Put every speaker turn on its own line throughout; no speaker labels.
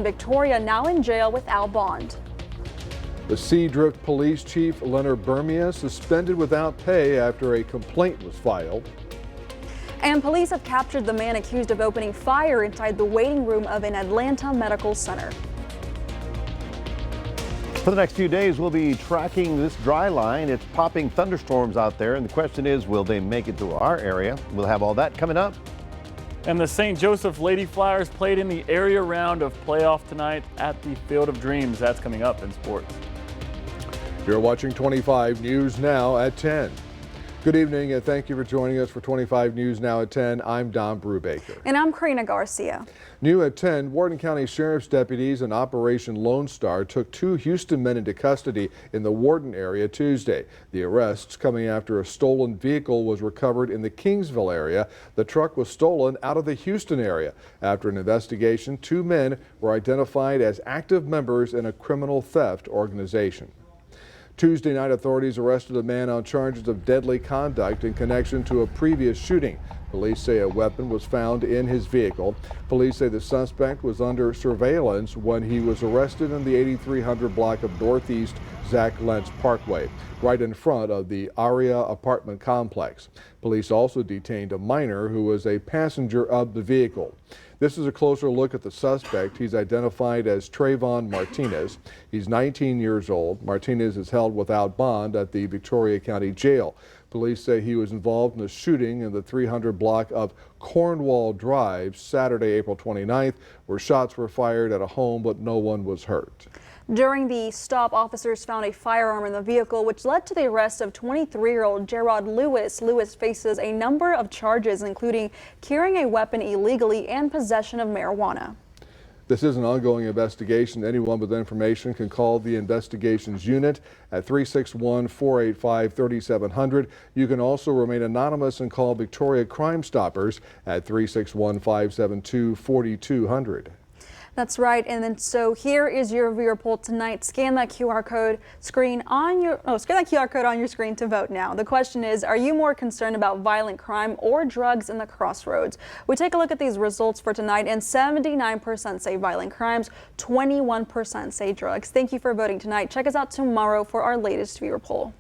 Victoria now in jail without bond.
The Seadrift Police Chief Leonard Bermia suspended without pay after a complaint was filed.
And police have captured the man accused of opening fire inside the waiting room of an Atlanta medical center.
For the next few days, we'll be tracking this dry line. It's popping thunderstorms out there, and the question is, will they make it to our area? We'll have all that coming up.
And the St. Joseph Lady Flyers played in the area round of playoff tonight at the Field of Dreams. That's coming up in sports.
You're watching 25 News Now at 10. Good evening and thank you for joining us for 25 News Now at 10. I'm Don Brubaker.
And I'm Karina Garcia.
New at 10, Wharton County Sheriff's deputies in Operation Lone Star took 2 Houston men into custody in the Wharton area Tuesday. The arrests coming after a stolen vehicle was recovered in the Kingsville area. The truck was stolen out of the Houston area. After an investigation, 2 men were identified as active members in a criminal theft organization. Tuesday night, authorities arrested a man on charges of deadly conduct in connection to a previous shooting. Police say a weapon was found in his vehicle. Police say the suspect was under surveillance when he was arrested in the 8300 block of Northeast Zach Lentz Parkway, right in front of the Aria apartment complex. Police also detained a minor who was a passenger of the vehicle. This is a closer look at the suspect. He's identified as Trayvon Martinez. He's 19 years old. Martinez is held without bond at the Victoria County Jail. Police say he was involved in a shooting in the 300 block of Cornwall Drive Saturday, April 29th, where shots were fired at a home but no one was hurt.
During the stop, officers found a firearm in the vehicle, which led to the arrest of 23-year-old Gerard Lewis. Lewis faces a number of charges, including carrying a weapon illegally and possession of marijuana.
This is an ongoing investigation. Anyone with information can call the investigations unit at 361-485-3700. You can also remain anonymous and call Victoria Crime Stoppers at 361-572-4200.
That's right. And then so here is your viewer poll tonight. Scan that QR code on your screen to vote now. The question is, are you more concerned about violent crime or drugs in the crossroads? We take a look at these results for tonight, and 79% say violent crimes, 21% say drugs. Thank you for voting tonight. Check us out tomorrow for our latest viewer poll.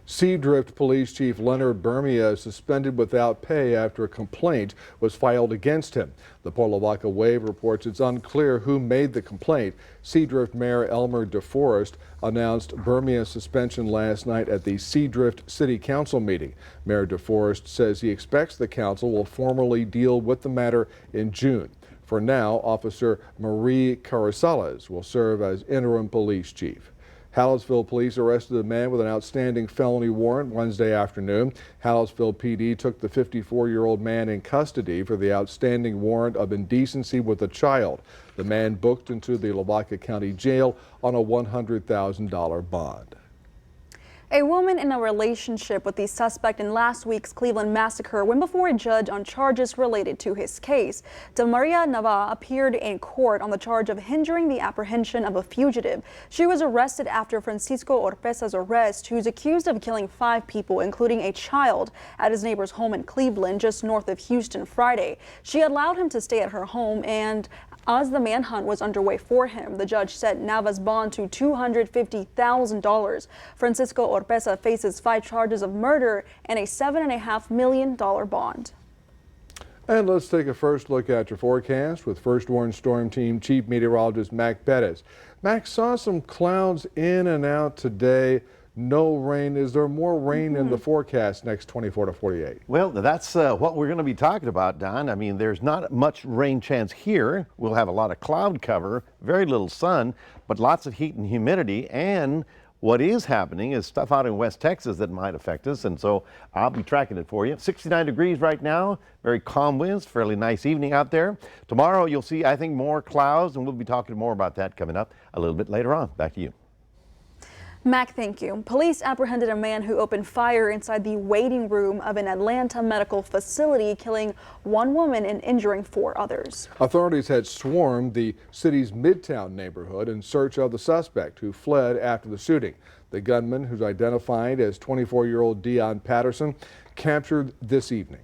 Seadrift Police Chief Leonard Bermia is suspended without pay after a complaint was filed against him. The Port Lavaca Wave reports it's unclear who made the complaint. Seadrift Mayor Elmer DeForest announced Bermia's suspension last night at the Seadrift City Council meeting. Mayor DeForest says he expects the council will formally deal with the matter in June. For now, Officer Marie Carrizales will serve as interim police chief. Hallettsville police arrested a man with an outstanding felony warrant Wednesday afternoon. Hallettsville PD took the 54-year-old man in custody for the outstanding warrant of indecency with a child. The man booked into the Lavaca County Jail on a $100,000 bond.
A woman in a relationship with the suspect in last week's Cleveland massacre went before a judge on charges related to his case. Delmaria Nava appeared in court on the charge of hindering the apprehension of a fugitive. She was arrested after Francisco Orpeza's arrest, who's accused of killing 5 people, including a child, at his neighbor's home in Cleveland, just north of Houston, Friday. She allowed him to stay at her home, and as the manhunt was underway for him, the judge set Nava's bond to $250,000. Francisco Orpeza faces 5 charges of murder and a $7.5 million bond.
And let's take a first look at your forecast with First Warn Storm Team Chief Meteorologist Mac Bettis. Mac, saw some clouds in and out today. No rain. Is there more rain in the forecast next 24 to 48?
Well, that's what we're going to be talking about, Don. I mean, there's not much rain chance here. We'll have a lot of cloud cover, very little sun, but lots of heat and humidity. And what is happening is stuff out in West Texas that might affect us, and so I'll be tracking it for you. 69 degrees right now, very calm winds, fairly nice evening out there. Tomorrow you'll see, I think, more clouds, and we'll be talking more about that coming up a little bit later on. Back to you.
Mac, thank you. Police apprehended a man who opened fire inside the waiting room of an Atlanta medical facility, killing 1 woman and injuring 4 others.
Authorities had swarmed the city's Midtown neighborhood in search of the suspect who fled after the shooting. The gunman, who's identified as 24-year-old Dion Patterson, captured this evening.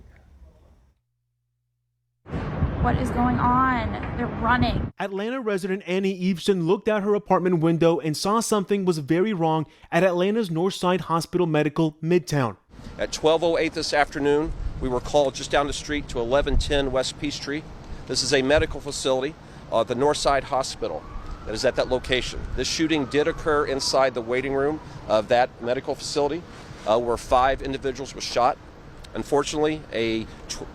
What is going on? They're running.
Atlanta resident Annie Eveson looked out her apartment window and saw something was very wrong at Atlanta's Northside Hospital Medical Midtown.
At 12:08 this afternoon, we were called just down the street to 1110 West Peachtree. This is a medical facility, the Northside Hospital, that is at that location. This shooting did occur inside the waiting room of that medical facility, where 5 individuals were shot. Unfortunately, a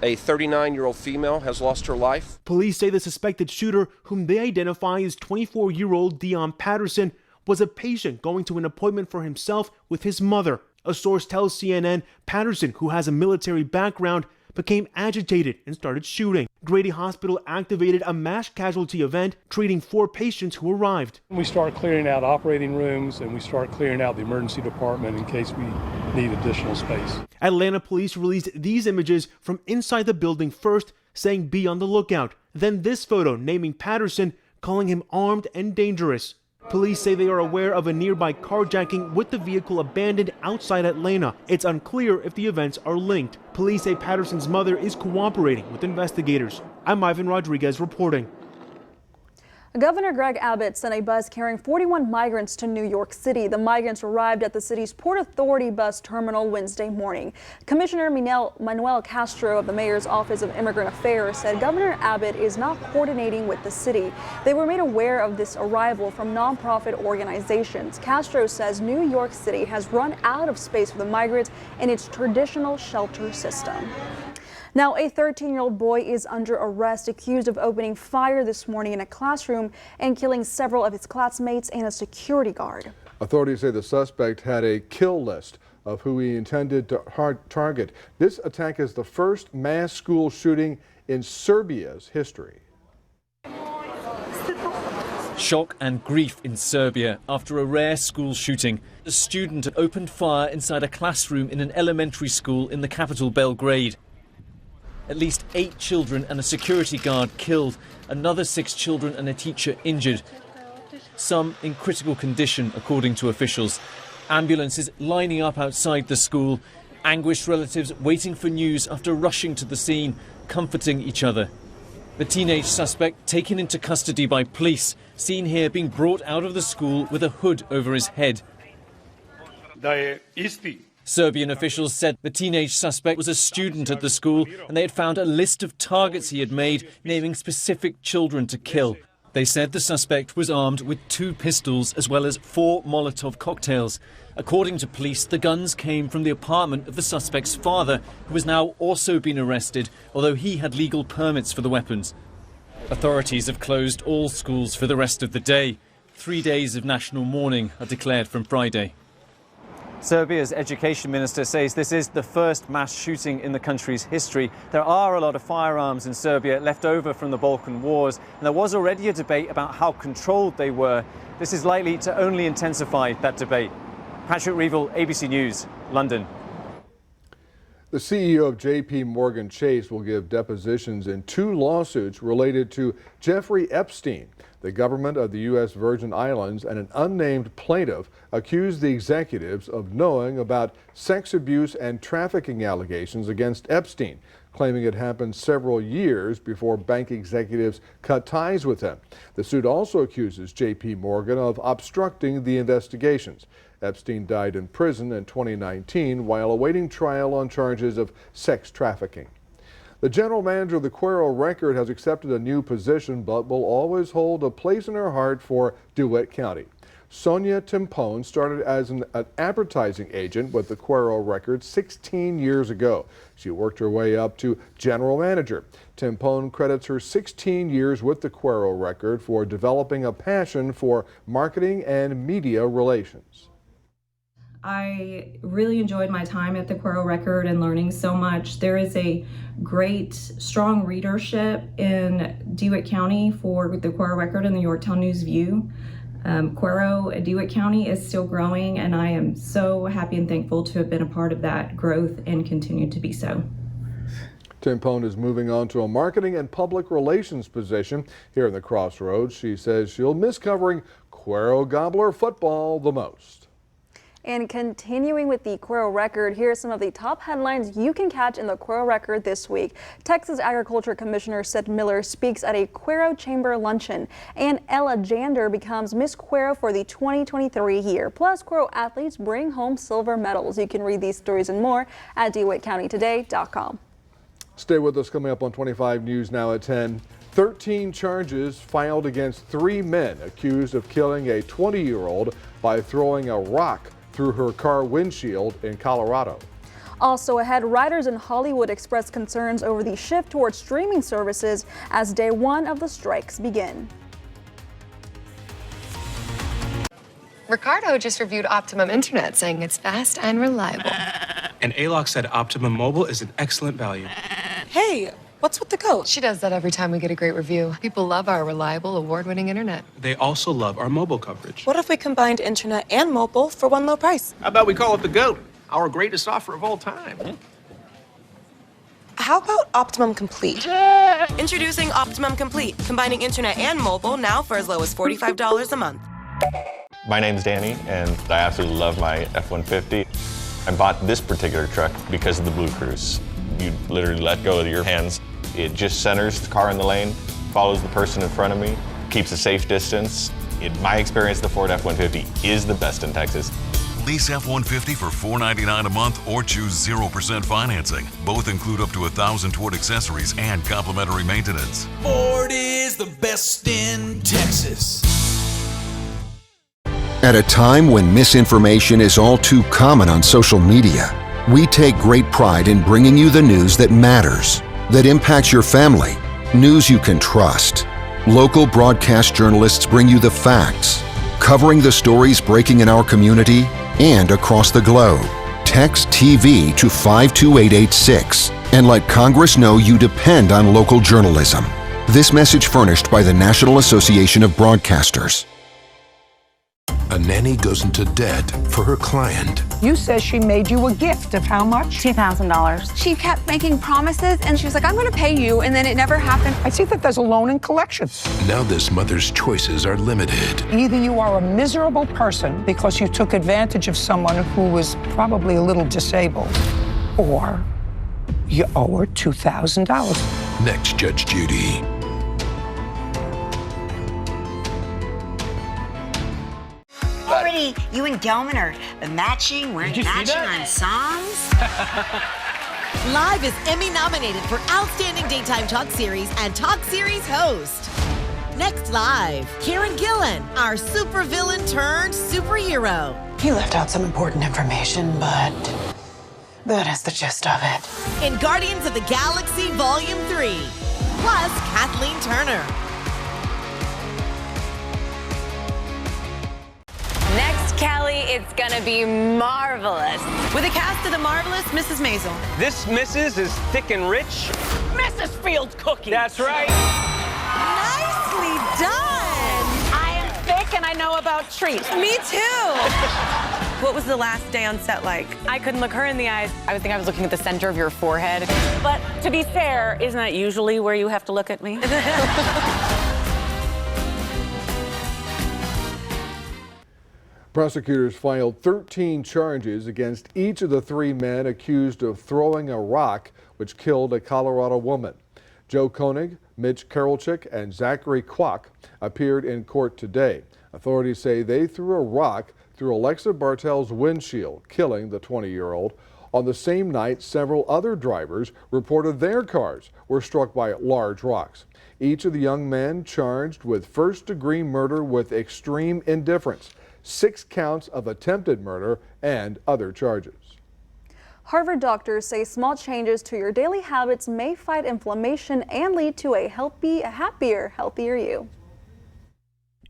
39-year-old female has lost her life.
Police say the suspected shooter, whom they identify as 24-year-old Dion Patterson, was a patient going to an appointment for himself with his mother. A source tells CNN Patterson, who has a military background, became agitated and started shooting. Grady Hospital activated a mass casualty event, treating 4 patients who arrived.
We start clearing out operating rooms and we start clearing out the emergency department in case we need additional space.
Atlanta police released these images from inside the building first, saying be on the lookout. Then this photo naming Patterson, calling him armed and dangerous. Police say they are aware of a nearby carjacking with the vehicle abandoned outside Atlanta. It's unclear if the events are linked. Police say Patterson's mother is cooperating with investigators. I'm Ivan Rodriguez reporting.
Governor Greg Abbott sent a bus carrying 41 migrants to New York City. The migrants arrived at the city's Port Authority bus terminal Wednesday morning. Commissioner Manuel Castro of the Mayor's Office of Immigrant Affairs said Governor Abbott is not coordinating with the city. They were made aware of this arrival from nonprofit organizations. Castro says New York City has run out of space for the migrants in its traditional shelter system. Now, a 13-year-old boy is under arrest, accused of opening fire this morning in a classroom and killing several of his classmates and a security guard.
Authorities say the suspect had a kill list of who he intended to target. This attack is the first mass school shooting in Serbia's history.
Shock and grief in Serbia after a rare school shooting. A student opened fire inside a classroom in an elementary school in the capital, Belgrade. At least 8 children and a security guard killed, another 6 children and a teacher injured. Some in critical condition, according to officials. Ambulances lining up outside the school. Anguished relatives waiting for news after rushing to the scene, comforting each other. The teenage suspect taken into custody by police, seen here being brought out of the school with a hood over his head. Serbian officials said the teenage suspect was a student at the school and they had found a list of targets he had made, naming specific children to kill. They said the suspect was armed with 2 pistols as well as 4 Molotov cocktails. According to police, the guns came from the apartment of the suspect's father, who has now also been arrested, although he had legal permits for the weapons. Authorities have closed all schools for the rest of the day. 3 days of national mourning are declared from Friday.
Serbia's education minister says this is the first mass shooting in the country's history. There are a lot of firearms in Serbia left over from the Balkan Wars, and there was already a debate about how controlled they were. This is likely to only intensify that debate. Patrick Reevell, ABC News, London.
The CEO of JP Morgan Chase will give depositions in 2 lawsuits related to Jeffrey Epstein. The government of the U.S. Virgin Islands and an unnamed plaintiff accused the executives of knowing about sex abuse and trafficking allegations against Epstein, claiming it happened several years before bank executives cut ties with him. The suit also accuses JP Morgan of obstructing the investigations. Epstein died in prison in 2019 while awaiting trial on charges of sex trafficking. The general manager of the Cuero Record has accepted a new position but will always hold a place in her heart for DeWitt County. Sonia Timpone started as an advertising agent with the Cuero Record 16 years ago. She worked her way up to general manager. Timpone credits her 16 years with the Cuero Record for developing a passion for marketing and media relations.
I really enjoyed my time at the Cuero Record and learning so much. There is a great, strong readership in DeWitt County for the Cuero Record and the Yorktown News View. Cuero, DeWitt County is still growing, and I am so happy and thankful to have been a part of that growth and continue to be so.
Timpone is moving on to a marketing and public relations position here in the Crossroads. She says she'll miss covering Cuero Gobbler football the most.
And continuing with the Cuero Record, here are some of the top headlines you can catch in the Cuero Record this week. Texas Agriculture Commissioner Seth Miller speaks at a Cuero Chamber luncheon, and Ella Jander becomes Miss Cuero for the 2023 year. Plus, Cuero athletes bring home silver medals. You can read these stories and more at DeWittCountyToday.com.
Stay with us. Coming up on 25 News now at 10. 13 charges filed against 3 men accused of killing a 20-year-old by throwing a rock through her car windshield in Colorado.
Also ahead, writers in Hollywood express concerns over the shift towards streaming services as day one of the strikes begin.
Ricardo just reviewed Optimum Internet, saying it's fast and reliable.
And ALOC said Optimum Mobile is an excellent value.
Hey, what's with the coat? She does that every time we get a great review. People love our reliable, award-winning internet.
They also love our mobile coverage.
What if we combined internet and mobile for one low price?
How about we call it the GOAT, our greatest offer of all time?
How about Optimum Complete? Introducing Optimum Complete, combining internet and mobile now for as low as $45 a month.
My name's Danny, and I absolutely love my F-150. I bought this particular truck because of the Blue Cruise. You literally let go of your hands. It just centers the car in the lane, follows the person in front of me, keeps a safe distance. In my experience, the Ford F-150 is the best in Texas.
Lease F-150 for $499 a month or choose 0% financing. Both include up to $1,000 toward accessories and complimentary maintenance.
Ford is the best in Texas.
At a time when misinformation is all too common on social media, we take great pride in bringing you the news that matters, that impacts your family, news you can trust. Local broadcast journalists bring you the facts, covering the stories breaking in our community and across the globe. Text TV to 52886 and let Congress know you depend on local journalism. This message furnished by the National Association of Broadcasters.
A nanny goes into debt for her client.
You said she made you a gift of how much?
$2,000. She kept making promises and she was like, I'm going to pay you, and then it never happened.
I see that there's a loan in collections.
Now this mother's choices are limited.
Either you are a miserable person because you took advantage of someone who was probably a little disabled, or you owe her $2,000.
Next, Judge Judy.
Already, you and Gelman are matching, we're matching on songs.
Live is Emmy nominated for Outstanding Daytime Talk Series and Talk Series Host. Next Live, Karen Gillan, our supervillain turned superhero.
He left out some important information, but that is the gist of it.
In Guardians of the Galaxy Volume 3, plus Kathleen Turner.
Next, Kelly, it's gonna be marvelous.
With a cast of The Marvelous Mrs. Maisel.
This Mrs. is thick and rich.
Mrs. Fields cookie.
That's right.
Nicely done.
I am thick and I know about treats.
Me too.
What was the last day on set like? I couldn't look her in the eyes. I think I was looking at the center of your forehead. But to be fair, isn't that usually where you have to look at me?
Prosecutors filed 13 charges against each of the 3 men accused of throwing a rock which killed a Colorado woman. Joe Koenig, Mitch Karolchik, and Zachary Kwok appeared in court today. Authorities say they threw a rock through Alexa Bartel's windshield, killing the 20-year-old. On the same night, several other drivers reported their cars were struck by large rocks. Each of the young men charged with first-degree murder with extreme indifference, 6 counts of attempted murder, and other charges.
Harvard doctors say small changes to your daily habits may fight inflammation and lead to a happier, healthier you.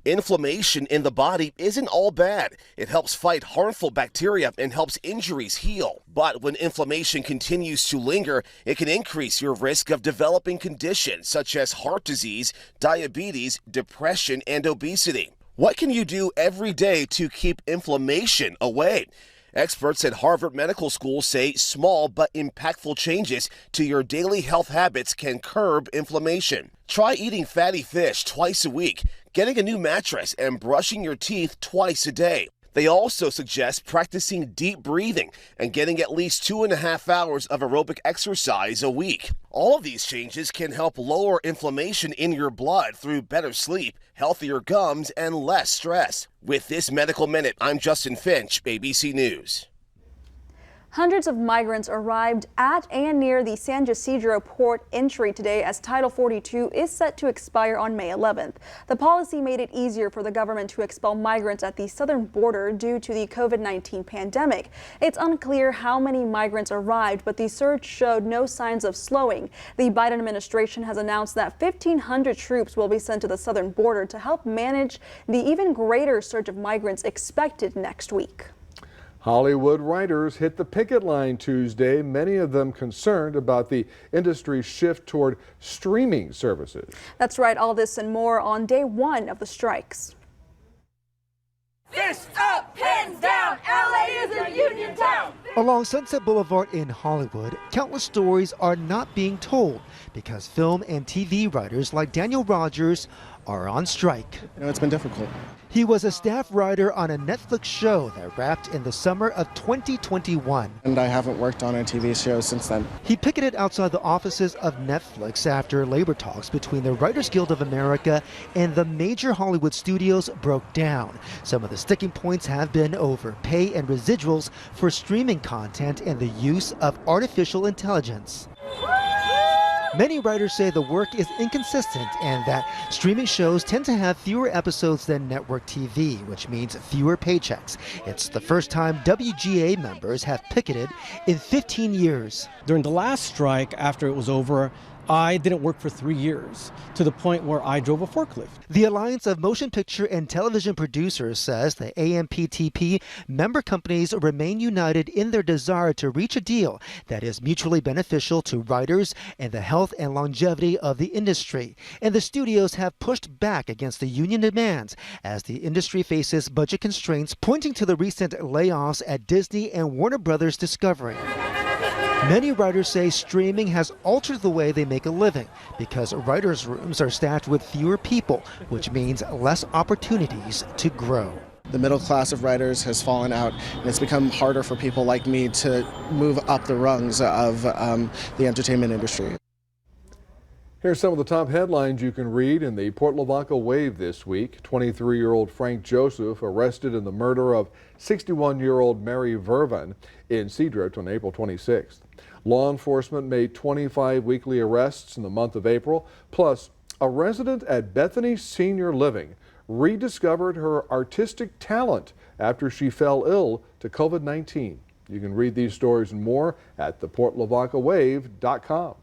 Inflammation in the body isn't all bad. It helps fight harmful bacteria and helps injuries heal. But when inflammation continues to linger, it can increase your risk of developing conditions such as heart disease, diabetes, depression, and obesity. What can you do every day to keep inflammation away? Experts at Harvard Medical School say small but impactful changes to your daily health habits can curb inflammation. Try eating fatty fish twice a week, getting a new mattress, and brushing your teeth twice a day. They also suggest practicing deep breathing and getting at least 2.5 hours of aerobic exercise a week. All of these changes can help lower inflammation in your blood through better sleep, healthier gums, and less stress. With this Medical Minute, I'm Justin Finch, ABC News.
Hundreds of migrants arrived at and near the San Ysidro port entry today as Title 42 is set to expire on May 11th. The policy made it easier for the government to expel migrants at the southern border due to the COVID-19 pandemic. It's unclear how many migrants arrived, but the surge showed no signs of slowing. The Biden administration has announced that 1,500 troops will be sent to the southern border to help manage the even greater surge of migrants expected next week.
Hollywood writers hit the picket line Tuesday, many of them concerned about the industry's shift toward streaming services.
That's right, all this and more on day one of the strikes.
Fist up, pens down, LA is a union town.
Along Sunset Boulevard in Hollywood, countless stories are not being told because film and TV writers like Daniel Rogers are on strike.
It's been difficult.
He was a staff writer on a Netflix show that wrapped in the summer of 2021.
And I haven't worked on a TV show since then.
He picketed outside the offices of Netflix after labor talks between the Writers Guild of America and the major Hollywood studios broke down. Some of the sticking points have been over pay and residuals for streaming content and the use of artificial intelligence. Many writers say the work is inconsistent and that streaming shows tend to have fewer episodes than network TV, which means fewer paychecks. It's the first time WGA members have picketed in 15 years.
During the last strike, after it was over, I didn't work for 3 years, to the point where I drove a forklift.
The Alliance of Motion Picture and Television Producers says the AMPTP member companies remain united in their desire to reach a deal that is mutually beneficial to writers and the health and longevity of the industry. And the studios have pushed back against the union demands as the industry faces budget constraints, pointing to the recent layoffs at Disney and Warner Brothers Discovery. Many writers say streaming has altered the way they make a living because writers' rooms are staffed with fewer people, which means less opportunities to grow.
The middle class of writers has fallen out, and it's become harder for people like me to move up the rungs of the entertainment industry.
Here's some of the top headlines you can read in the Port Lavaca Wave this week. 23-year-old Frank Joseph arrested in the murder of 61-year-old Mary Vervan in Seadrift on April 26th. Law enforcement made 25 weekly arrests in the month of April, plus a resident at Bethany Senior Living rediscovered her artistic talent after she fell ill to COVID-19. You can read these stories and more at theportlavacawave.com.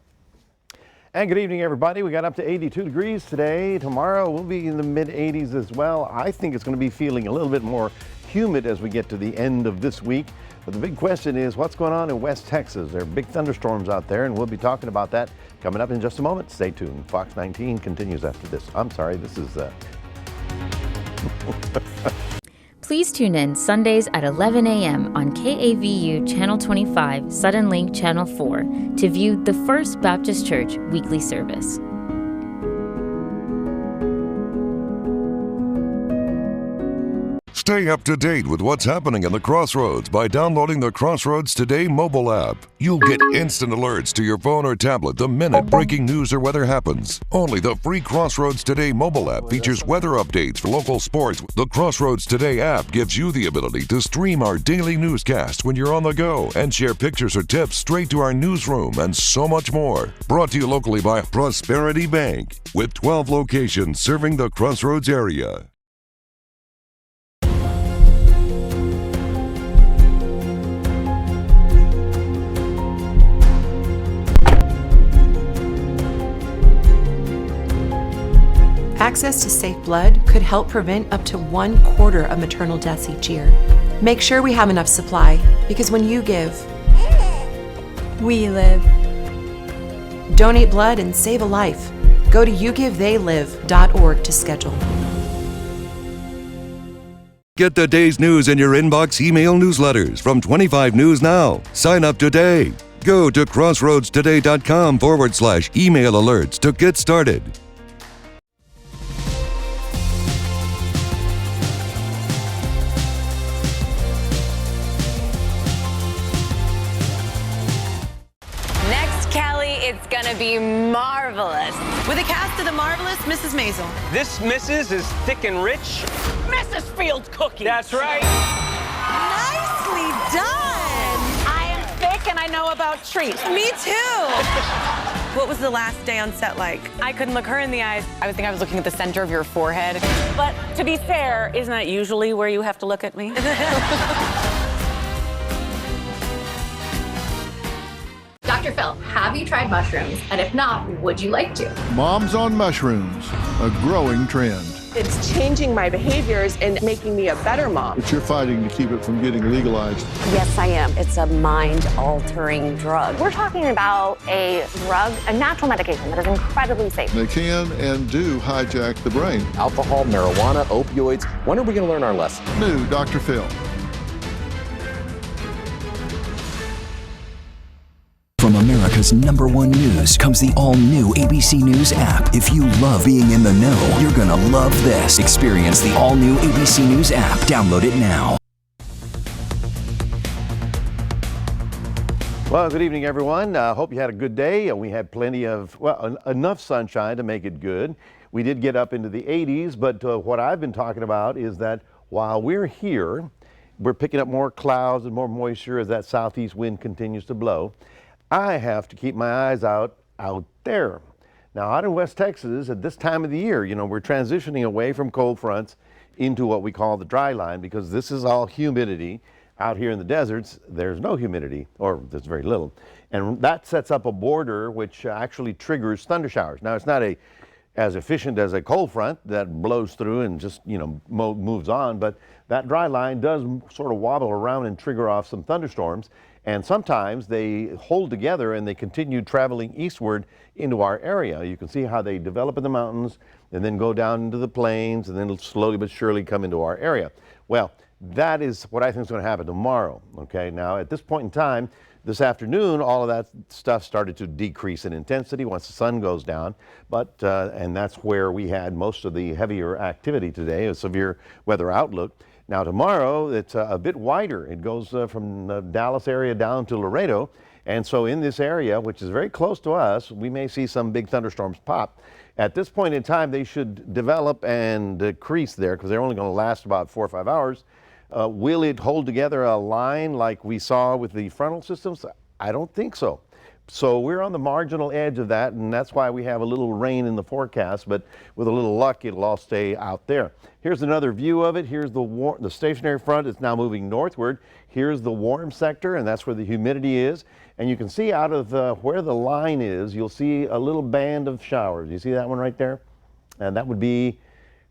And good evening, everybody. We got up to 82 degrees today. Tomorrow we'll be in the mid-80s as well. I think it's going to be feeling a little bit more humid as we get to the end of this week. But the big question is what's going on in West Texas? There are big thunderstorms out there, and we'll be talking about that coming up in just a moment. Stay tuned. Fox 19 continues after this. I'm sorry, this is...
Please tune in Sundays at 11 a.m. on KAVU Channel 25, Sudden Link Channel 4 to view the First Baptist Church weekly service.
Stay up to date with what's happening in the Crossroads by downloading the Crossroads Today mobile app. You'll get instant alerts to your phone or tablet the minute breaking news or weather happens. Only the free Crossroads Today mobile app features weather updates for local sports. The Crossroads Today app gives you the ability to stream our daily newscasts when you're on the go and share pictures or tips straight to our newsroom and so much more. Brought to you locally by Prosperity Bank with 12 locations serving the Crossroads area.
Access to safe blood could help prevent up to 1/4 of maternal deaths each year. Make sure we have enough supply, because when you give, we live. Donate blood and save a life. Go to yougivetheylivE.org to schedule.
Get the day's news in your inbox email newsletters from 25 News Now. Sign up today. Go to crossroadstoday.com/email alerts to get started.
gonna be marvelous.
With a cast of The Marvelous Mrs. Maisel.
This Mrs. is thick and rich.
Mrs. Field cookie.
That's right.
Nicely done.
I am thick and I know about treats.
Me too. What was the last day on set like?
I couldn't look her in the eyes. I would think I was looking at the center of your forehead. But to be fair, isn't that usually where you have to look at me?
Dr. Phil, have you tried mushrooms? And if not, would you like to?
Moms on mushrooms, a growing trend.
It's changing my behaviors and making me a better mom.
But you're fighting to keep it from getting legalized.
Yes, I am. It's a mind-altering drug.
We're talking about a drug, a natural medication that is incredibly safe.
They can and do hijack the brain.
Alcohol, marijuana, opioids. When are we going to learn our lesson?
New Dr. Phil.
From America's #1 news comes the all-new ABC News app. If you love being in the know, you're gonna love this. Experience the all-new ABC News app. Download it now.
Well, good evening, everyone. Hope you had a good day. We had plenty of, well, enough sunshine to make it good. We did get up into the 80s, but what I've been talking about is that while we're here, we're picking up more clouds and more moisture as that southeast wind continues to blow. I have to keep my eyes out there. Now, out in West Texas, at this time of the year, you know, we're transitioning away from cold fronts into what we call the dry line because this is all humidity. Out here in the deserts, there's no humidity, or there's very little. And that sets up a border which actually triggers thunder showers. Now, it's not as efficient as a cold front that blows through and just, you know, moves on, but that dry line does sort of wobble around and trigger off some thunderstorms. And sometimes they hold together and they continue traveling eastward into our area. You can see how they develop in the mountains and then go down into the plains and then slowly but surely come into our area. Well, that is what I think is going to happen tomorrow. Okay, now at this point in time, this afternoon, all of that stuff started to decrease in intensity once the sun goes down. But, and that's where we had most of the heavier activity today, a severe weather outlook. Now tomorrow, it's a bit wider. It goes from the Dallas area down to Laredo. And so in this area, which is very close to us, we may see some big thunderstorms pop. At this point in time, they should develop and decrease there because they're only going to last about 4 or 5 hours. Will it hold together a line like we saw with the frontal systems? I don't think so. So we're on the marginal edge of that, and that's why we have a little rain in the forecast, but with a little luck, it'll all stay out there. Here's another view of it. Here's the stationary front. It's now moving northward. Here's the warm sector, and that's where the humidity is. And you can see out of where the line is, you'll see a little band of showers. You see that one right there? And that would be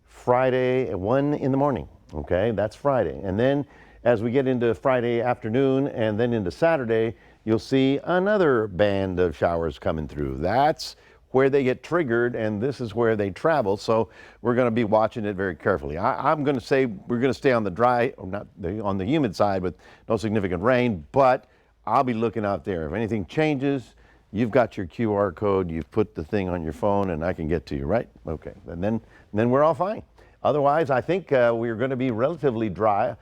Friday at 1 in the morning. Okay, that's Friday. And then as we get into Friday afternoon and then into Saturday, you'll see another band of showers coming through. That's where they get triggered, and this is where they travel. So we're going to be watching it very carefully. I'm going to say we're going to stay on the dry, or not on the humid side with no significant rain, but I'll be looking out there. If anything changes, you've got your QR code, you've put the thing on your phone, and I can get to you, right? Okay, and then we're all fine. Otherwise, I think we're going to be relatively dry,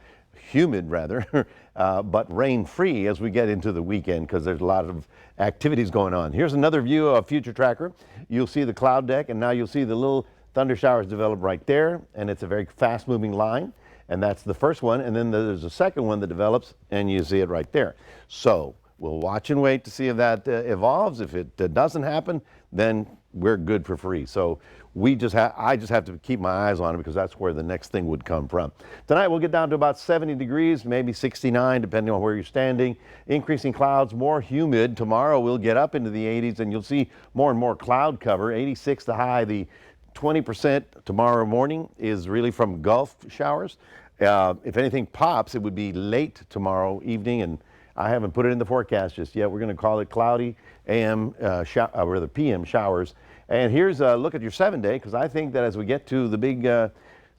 humid rather, but rain-free as we get into the weekend because there's a lot of activities going on. Here's another view of Future Tracker. You'll see the cloud deck, and now you'll see the little thunder showers develop right there, and it's a very fast-moving line, and that's the first one, and then there's a second one that develops, and you see it right there. So we'll watch and wait to see if that evolves. If it doesn't happen, then we're good for free. So I just have to keep my eyes on it because that's where the next thing would come from. Tonight we'll get down to about 70 degrees, maybe 69 depending on where you're standing. Increasing clouds, more humid. Tomorrow we'll get up into the 80s and you'll see more and more cloud cover. 86 the high. The 20% tomorrow morning is really from Gulf showers. If anything pops, it would be late tomorrow evening, and I haven't put it in the forecast just yet. We're going to call it cloudy AM, or the PM showers. And here's a look at your 7-day, because I think that as we get to the big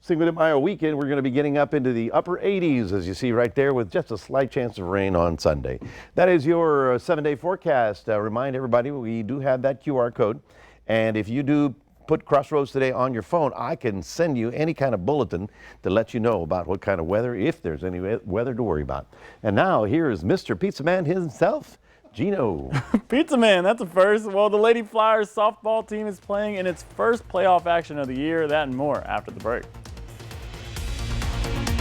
Cinco de Mayo weekend, we're going to be getting up into the upper 80s, as you see right there, with just a slight chance of rain on Sunday. That is your 7-day forecast. Remind everybody, we do have that QR code. And if you do put Crossroads Today on your phone, I can send you any kind of bulletin to let you know about what kind of weather, if there's any weather to worry about. And now here is Mr. Pizza Man himself, Gino.
Pizza Man, that's a first. Well, the Lady Flyers softball team is playing in its first playoff action of the year. That and more after the break.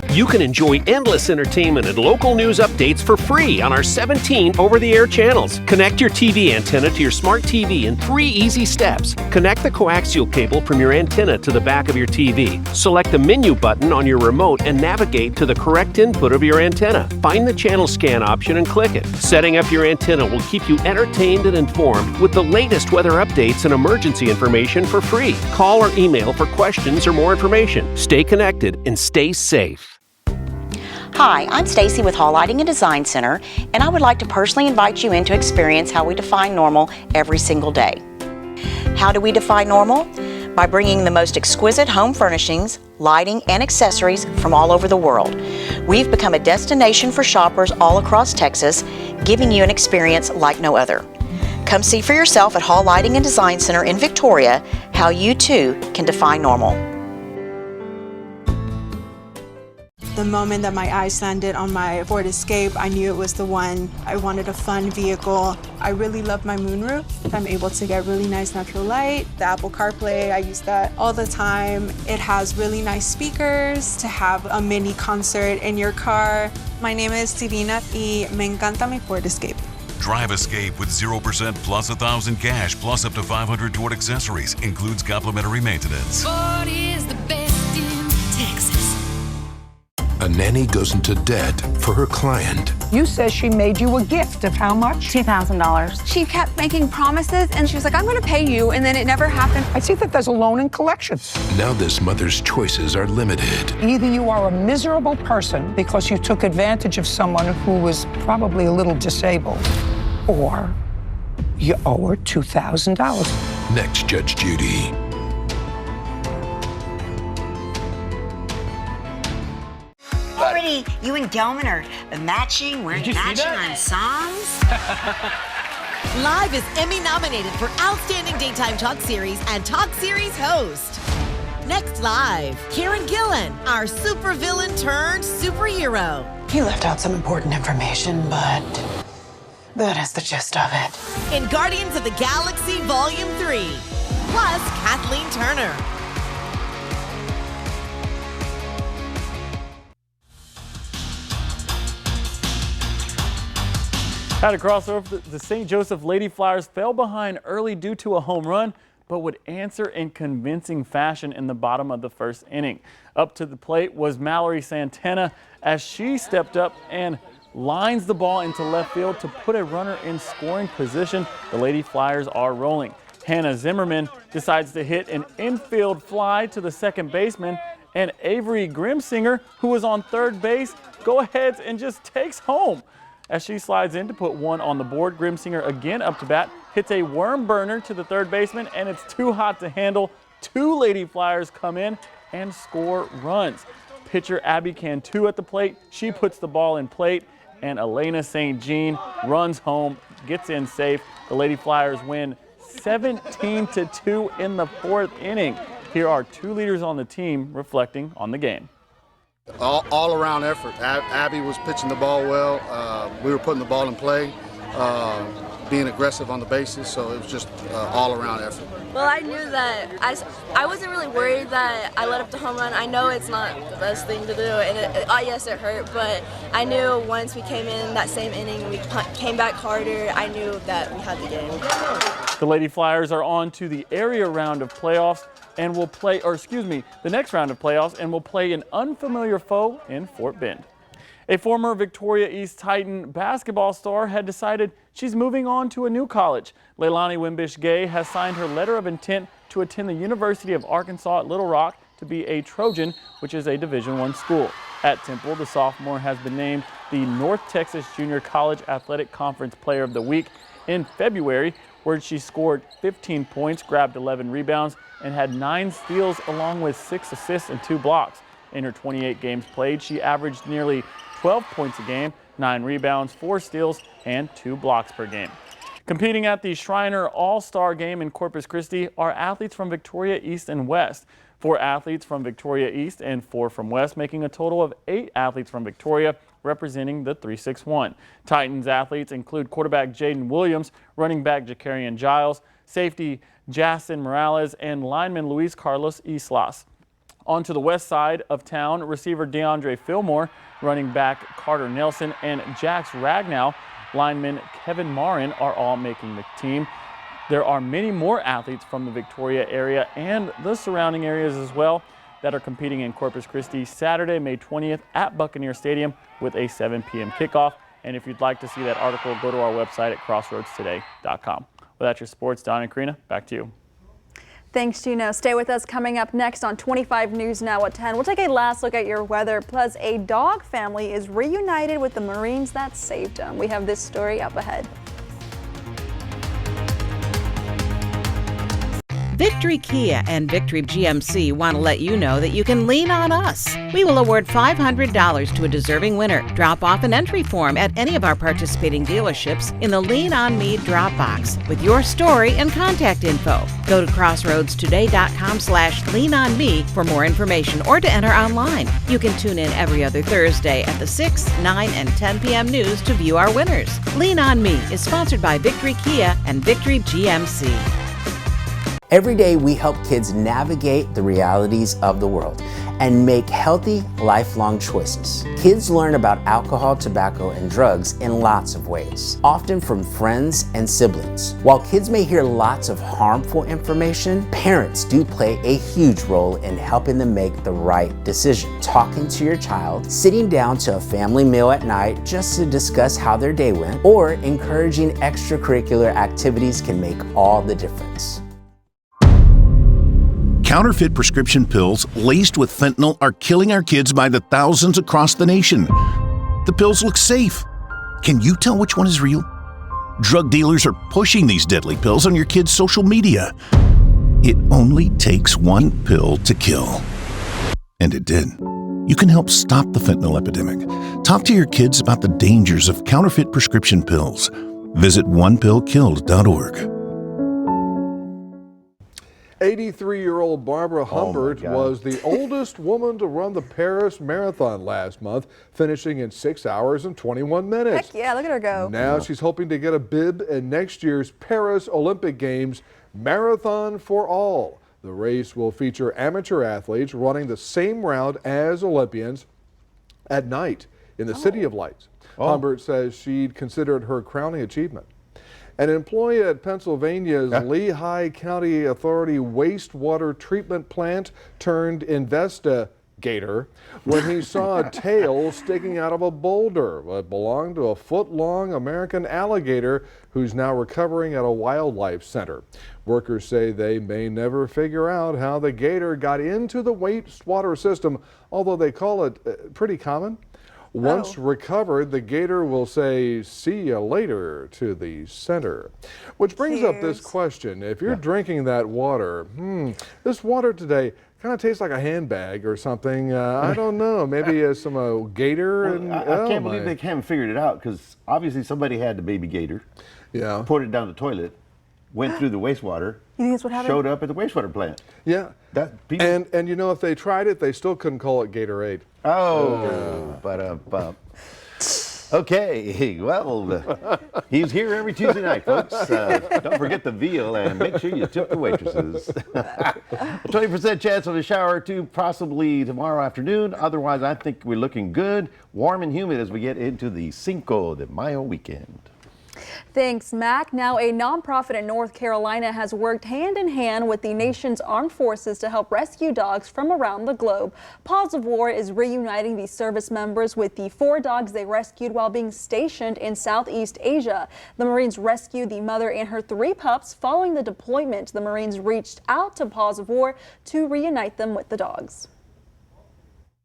You can enjoy endless entertainment and local news updates for free on our 17 over-the-air channels. Connect your TV antenna to your smart TV in 3 easy steps. Connect the coaxial cable from your antenna to the back of your TV. Select the menu button on your remote and navigate to the correct input of your antenna. Find the channel scan option and click it. Setting up your antenna will keep you entertained and informed with the latest weather updates and emergency information for free. Call or email for questions or more information. Stay connected and stay safe.
Hi, I'm Stacy with Hall Lighting and Design Center, and I would like to personally invite you in to experience how we define normal every single day. How do we define normal? By bringing the most exquisite home furnishings, lighting, and accessories from all over the world. We've become a destination for shoppers all across Texas, giving you an experience like no other. Come see for yourself at Hall Lighting and Design Center in Victoria how you too can define normal.
The moment that my eyes landed on my Ford Escape, I knew it was the one. I wanted a fun vehicle. I really love my moonroof. I'm able to get really nice natural light. The Apple CarPlay, I use that all the time. It has really nice speakers to have a mini concert in your car. My name is Divina y me encanta mi Ford Escape.
Drive Escape with 0% plus 1,000 cash plus up to 500 toward accessories. Includes complimentary maintenance.
Ford is the best in Texas.
A nanny goes into debt for her client.
You said she made you a gift of how much?
$2,000. She kept making promises and she was like, I'm going to pay you, and then it never happened.
I see that there's a loan in collections.
Now this mother's choices are limited.
Either you are a miserable person because you took advantage of someone who was probably a little disabled, or you owe her $2,000.
Next, Judge Judy.
Already, you and Gelman are matching, we're matching on songs.
Live is Emmy-nominated for Outstanding Daytime Talk Series and Talk Series Host. Next Live, Karen Gillan, our supervillain turned superhero.
He left out some important information, but that is the gist of it.
In Guardians of the Galaxy Volume 3, plus Kathleen Turner.
Had a crossover. The St. Joseph Lady Flyers fell behind early due to a home run, but would answer in convincing fashion in the bottom of the first inning. Up to the plate was Mallory Santana as she stepped up and lines the ball into left field to put a runner in scoring position. The Lady Flyers are rolling. Hannah Zimmerman decides to hit an infield fly to the second baseman, and Avery Grimsinger, who was on third base, go ahead and just takes home. As she slides in to put one on the board, Grimsinger again up to bat, hits a worm burner to the third baseman, and it's too hot to handle. 2 Lady Flyers come in and score runs. Pitcher Abby Cantu at the plate. She puts the ball in plate, and Elena St. Jean runs home, gets in safe. The Lady Flyers win 17-2 in the 4th inning. Here are 2 leaders on the team reflecting on the game.
All around effort. Abby was pitching the ball well. We were putting the ball in play, being aggressive on the bases, so it was just all around effort.
Well, I knew that I wasn't really worried that I let up the home run. I know it's not the best thing to do, and yes, it hurt, but I knew once we came in that same inning, we came back harder, I knew that we had the game.
The Lady Flyers are on to the area round of playoffs and will play, the next round of playoffs and will play an unfamiliar foe in Fort Bend. A former Victoria East Titan basketball star had decided she's moving on to a new college. Leilani Wimbish-Gay has signed her letter of intent to attend the University of Arkansas at Little Rock to be a Trojan, which is a Division I school. At Temple, the sophomore has been named the North Texas Junior College Athletic Conference Player of the Week in February, where she scored 15 points, grabbed 11 rebounds, and had 9 steals along with 6 assists and 2 blocks. In her 28 games played, she averaged nearly 12 points a game, 9 rebounds, 4 steals, and 2 blocks per game. Competing at the Shriner All-Star Game in Corpus Christi are athletes from Victoria East and West. 4 athletes from Victoria East and 4 from West, making a total of 8 athletes from Victoria representing the 3-6-1. Titans athletes include quarterback Jaden Williams, running back Jacarian Giles, safety Jason Morales, and lineman Luis Carlos Islas. On to the west side of town, receiver DeAndre Fillmore, running back Carter Nelson, and Jax Ragnow, lineman Kevin Marin are all making the team. There are many more athletes from the Victoria area and the surrounding areas as well that are competing in Corpus Christi Saturday, May 20th at Buccaneer Stadium with a 7 p.m. kickoff. And if you'd like to see that article, go to our website at crossroadstoday.com. Well, that's your sports. Don and Karina, back to you.
Thanks, Gino. Stay with us. Coming up next on 25 News Now at 10. We'll take a last look at your weather. Plus, a dog family is reunited with the Marines that saved them. We have this story up ahead.
Victory Kia and Victory GMC want to let you know that you can lean on us. We will award $500 to a deserving winner. Drop off an entry form at any of our participating dealerships in the Lean On Me drop box with your story and contact info. Go to crossroadstoday.com/leanonme for more information or to enter online. You can tune in every other Thursday at the 6, 9, and 10 p.m. news to view our winners. Lean On Me is sponsored by Victory Kia and Victory GMC.
Every day we help kids navigate the realities of the world and make healthy, lifelong choices. Kids learn about alcohol, tobacco, and drugs in lots of ways, often from friends and siblings. While kids may hear lots of harmful information, parents do play a huge role in helping them make the right decision. Talking to your child, sitting down to a family meal at night just to discuss how their day went, or encouraging extracurricular activities can make all the difference.
Counterfeit prescription pills laced with fentanyl are killing our kids by the thousands across the nation. The pills look safe. Can you tell which one is real? Drug dealers are pushing these deadly pills on your kids' social media. It only takes one pill to kill. And it did. You can help stop the fentanyl epidemic. Talk to your kids about the dangers of counterfeit prescription pills. Visit onepillkilled.org.
83-year-old Barbara Humbert was the oldest woman to run the Paris Marathon last month, finishing in 6 hours and 21 minutes.
Heck yeah, look at her go.
Now she's hoping to get a bib in next year's Paris Olympic Games Marathon for All. The race will feature amateur athletes running the same route as Olympians at night in the City of Lights. Humbert says she'd consider it her crowning achievement. An employee at Pennsylvania's Lehigh County Authority wastewater treatment plant turned investigator when he saw a tail sticking out of a boulder that belonged to a foot-long American alligator who's now recovering at a wildlife center. Workers say they may never figure out how the gator got into the wastewater system, although they call it pretty common. Once recovered, the gator will say, "See you later," to the center. Which brings up this question. If you're drinking that water, this water today kind of tastes like a handbag or something. I don't know. Maybe some gator.
I can't believe they haven't figured it out, because obviously somebody had the baby gator, poured it down the toilet, went through the wastewater,
you think that's what happened?
Showed up at the wastewater plant.
Yeah. And you know, if they tried it, they still couldn't call it Gatorade.
Okay, well, he's here every Tuesday night, folks. Don't forget the veal and make sure you tip the waitresses. 20% chance of a shower or two possibly tomorrow afternoon. Otherwise, I think we're looking good, warm and humid as we get into the Cinco de Mayo weekend.
Thanks, Mac. Now, a nonprofit in North Carolina has worked hand in hand with the nation's armed forces to help rescue dogs from around the globe. Paws of War is reuniting these service members with the 4 dogs they rescued while being stationed in Southeast Asia. The Marines rescued the mother and her 3 pups. Following the deployment, the Marines reached out to Paws of War to reunite them with the dogs.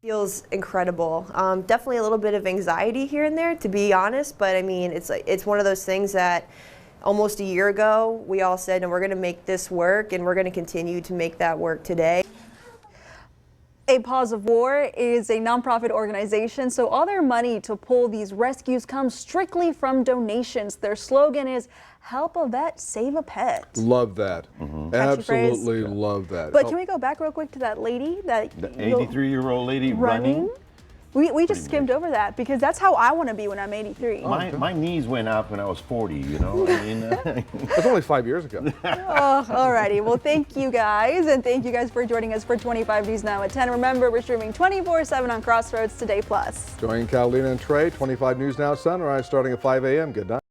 Feels incredible. Definitely a little bit of anxiety here and there, to be honest, but I mean, it's one of those things that almost a year ago we all said, and we're going to make this work, and we're going to continue to make that work today.
A Paws of War is a nonprofit organization, so all their money to pull these rescues comes strictly from donations. Their slogan is "Help a vet, save a pet."
Love that. Absolutely love that.
But can we go back real quick to that lady,
the 83-year-old lady running?
We just skimmed over that because that's how I want to be when I'm 83.
My knees went out when I was 40, you know. I mean,
that's only 5 years ago.
Alrighty. Well, thank you guys, and thank you guys for joining us for 25 News Now at 10. Remember, we're streaming 24/7 on Crossroads Today Plus.
Join Catalina and Trey, 25 News Now Sunrise, starting at 5 a.m. Good night.